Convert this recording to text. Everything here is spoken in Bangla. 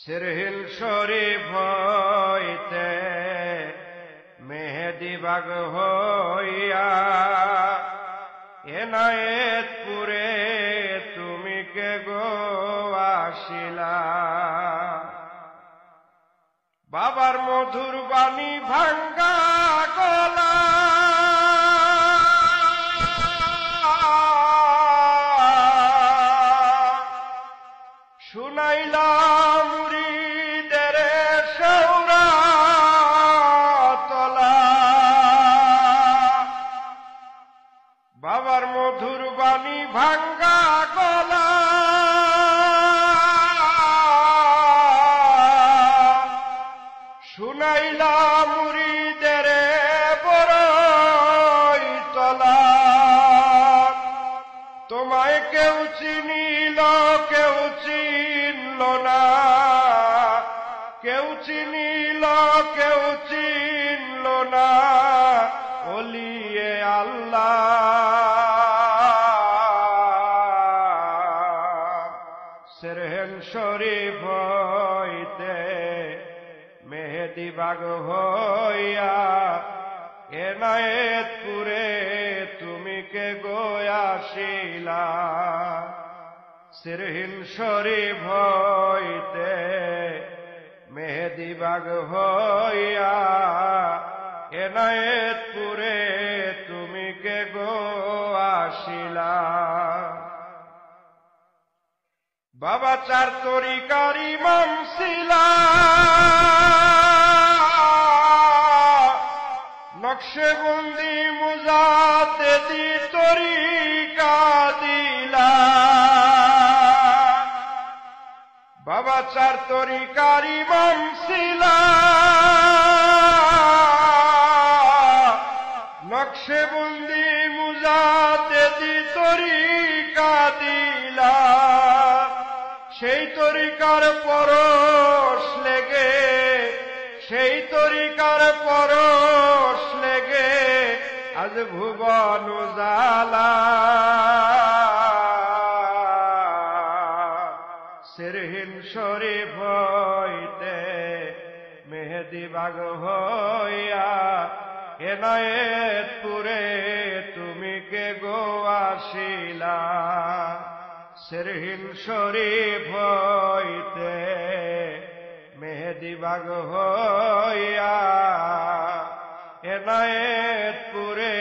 সিরহিল শরীফ হইতে মেহেদিবাগ হইয়া এনায়েতপুরে তুমি কে গো আসিলা। বাবার মধুর বাণী ভাঙ্গা গলা শুনাইলা মুরিদের শেওড়া তলা। বাবার মধুর বাণী ভাঙ্গা গলা শুনাইলা মুরিদের বড়ই তলা। তোমায় কেউ চিনিল কেউ চিনল না, কেউ চিনিল কেউ চিনল না, ওলিয়ে আল্লাহ। সিরহিল শরীফ হইতে মেহেদিবাগ হইয়া এনায়েতপুরে তুমি কে গো আসিলা। সিরহিল শরীফ হইতে মেহেদিবাগ হইয়া এনায়েতপুরে তুমি কে গো আসিলা। বাবা চার তরিকার ইমাম ছিলা, নকশেবন্দি মুজাদ্দেদি তরিকা দিলা। বাবা চার তরিকার ইমাম ছিলা, নকশেবন্দি মুজাদ্দেদি তরিকা দিলা। সেই তরিকার পরশ লেগে, সেই তরিকার পরশ লেগে আজ ভুবন উজালা। সিরহিল শরীফ হইতে মেহেদিবাগ হইয়া এনায়েতপুরে তুমি কে গো আসিলা। সিরহিল শরীফ হইতে মেহেদিবাগ হইয়া এনায়েতপুরে